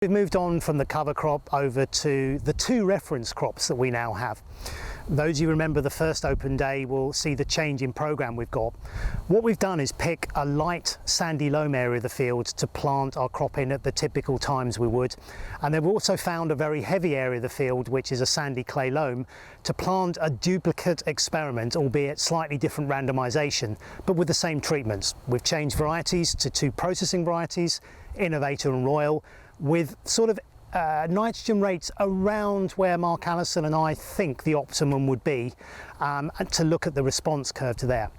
We've moved on from the cover crop over to the two reference crops that we now have. Those of you remember the first open day will see the change in program we've got. What we've done is pick a light sandy loam area of the field to plant our crop in at the typical times we would, and then we've also found a very heavy area of the field, which is a sandy clay loam, to plant a duplicate experiment, albeit slightly different randomization, but with the same treatments. We've changed varieties to two processing varieties, Innovator and Royal, with sort of nitrogen rates around where Marc, Allison and I think the optimum would be, and to look at the response curve to there.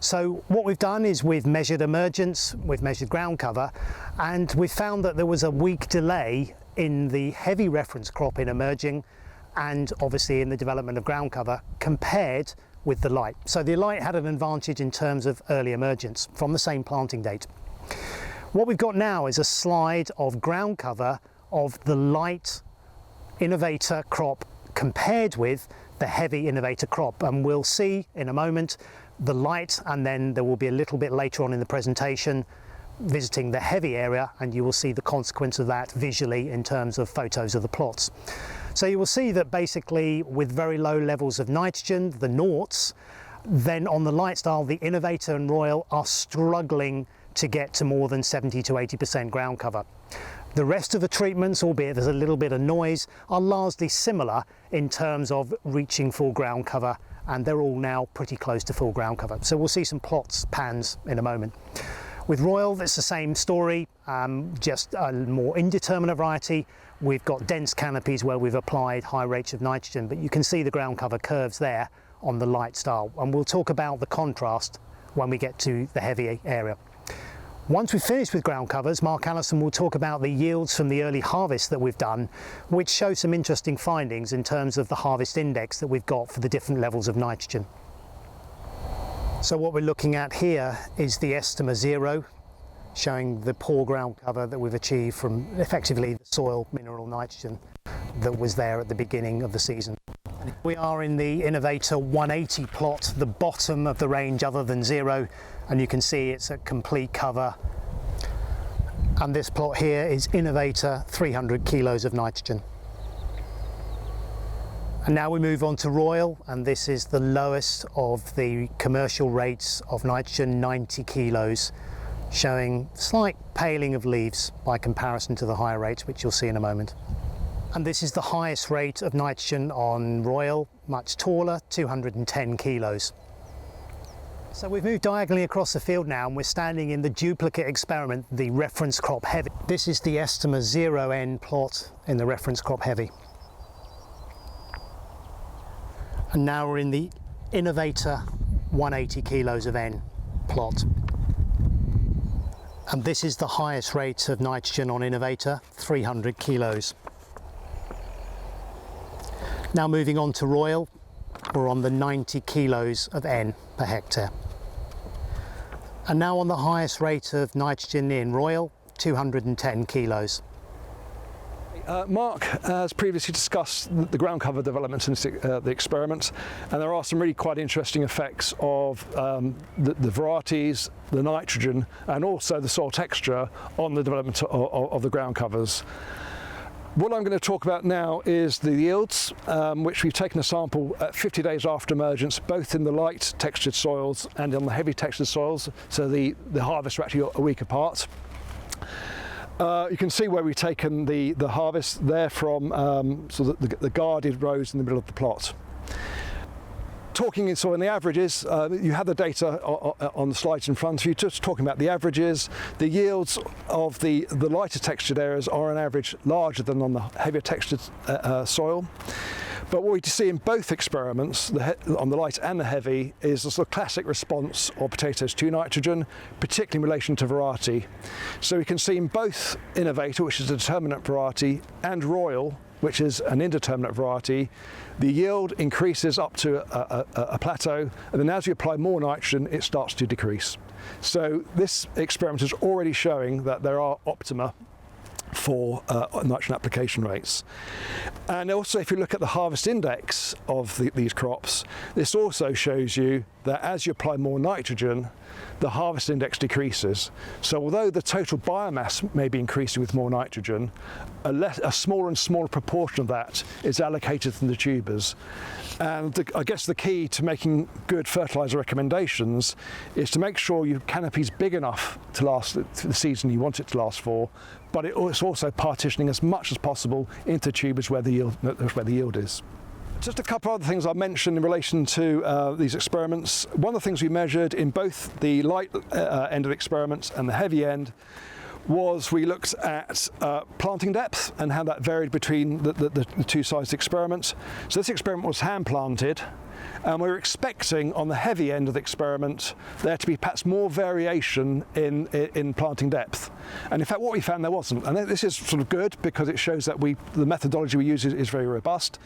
So what we've done is we've measured emergence, we've measured ground cover, and we found that there was a week delay in the heavy reference crop in emerging and obviously in the development of ground cover compared with the light. So the light had an advantage in terms of early emergence from the same planting date. What we've got now is a slide of ground cover of the light Innovator crop compared with the heavy Innovator crop, and we'll see in a moment the light, and then there will be a little bit later on in the presentation visiting the heavy area, and you will see the consequence of that visually in terms of photos of the plots. So you will see that basically with very low levels of nitrogen, the noughts, then on the light style the Innovator and Royal are struggling to get to more than 70 to 80% ground cover. The rest of the treatments, albeit there's a little bit of noise, are largely similar in terms of reaching full ground cover, and they're all now pretty close to full ground cover. So we'll see some plots, pans in a moment. With Royal, it's the same story, just a more indeterminate variety. We've got dense canopies where we've applied high rates of nitrogen, but you can see the ground cover curves there on the light style, and we'll talk about the contrast when we get to the heavy area. Once we've finished with ground covers, Marc, Allison will talk about the yields from the early harvest that we've done, which show some interesting findings in terms of the harvest index that we've got for the different levels of nitrogen. So what we're looking at here is the Estima 0, showing the poor ground cover that we've achieved from effectively the soil mineral nitrogen that was there at the beginning of the season. We are in the Innovator 180 plot, the bottom of the range other than 0, and you can see it's at complete cover. And this plot here is Innovator 300 kilos of nitrogen. And now we move on to Royal, and this is the lowest of the commercial rates of nitrogen, 90 kilos, showing slight paling of leaves by comparison to the higher rates, which you'll see in a moment. And this is the highest rate of nitrogen on Royal, much taller, 210 kilos. So we've moved diagonally across the field now, and we're standing in the duplicate experiment, the reference crop heavy. This is the Estima 0N plot in the reference crop heavy. And now we're in the Innovator 180 kilos of N plot. And this is the highest rate of nitrogen on Innovator, 300 kilos. Now moving on to Royal, we're on the 90 kilos of N per hectare. And now on the highest rate of nitrogen in Royal, 210 kilos. Marc has previously discussed the ground cover development in the experiment, and there are some really quite interesting effects of the varieties, the nitrogen, and also the soil texture on the development of the ground covers. What I'm going to talk about now is the yields, which we've taken a sample at 50 days after emergence, both in the light textured soils and on the heavy textured soils, so the harvests are actually a week apart. You can see where we've taken the harvest there from the guarded rows in the middle of the plot. Talking in the averages, you have the data on the slides in front of you, just talking about the averages. The yields of the lighter textured areas are on average larger than on the heavier textured soil. But what we see in both experiments, on the light and the heavy, is a sort of classic response of potatoes to nitrogen, particularly in relation to variety. So we can see in both Innovator, which is a determinate variety, and Royal, which is an indeterminate variety, the yield increases up to a plateau, and then as you apply more nitrogen, it starts to decrease. So this experiment is already showing that there are optima for nitrogen application rates. And also, if you look at the harvest index of these crops, this also shows you that as you apply more nitrogen, the harvest index decreases. So although the total biomass may be increasing with more nitrogen, a smaller and smaller proportion of that is allocated from the tubers. And I guess the key to making good fertiliser recommendations is to make sure your canopy is big enough to last the season you want it to last for, but it's also partitioning as much as possible into tubers where the yield is. Just a couple of other things I'll mention in relation to these experiments. One of the things we measured in both the light end of the experiments and the heavy end was we looked at planting depth and how that varied between the two sides of the experiment. So this experiment was hand planted, and we were expecting on the heavy end of the experiment there to be perhaps more variation in planting depth. And in fact what we found there wasn't. And this is sort of good because it shows that the methodology we use is very robust.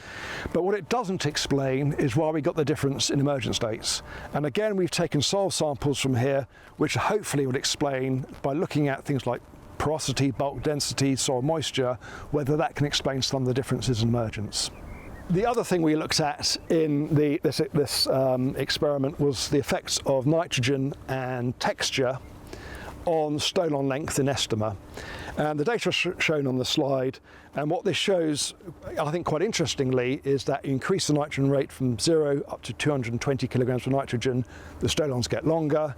But what it doesn't explain is why we got the difference in emergence dates. And again, we've taken soil samples from here, which hopefully will explain by looking at things like porosity, bulk density, soil moisture, whether that can explain some of the differences in emergence. The other thing we looked at in this experiment was the effects of nitrogen and texture on stolon length in Estima. And the data are shown on the slide, and what this shows, I think quite interestingly, is that you increase the nitrogen rate from 0 up to 220 kilograms of nitrogen, the stolons get longer,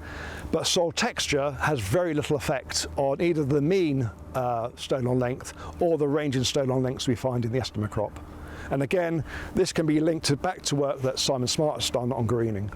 but soil texture has very little effect on either the mean stolon length or the range in stolon lengths we find in the Estima crop. And again, this can be linked back to work that Simon Smart has done on greening.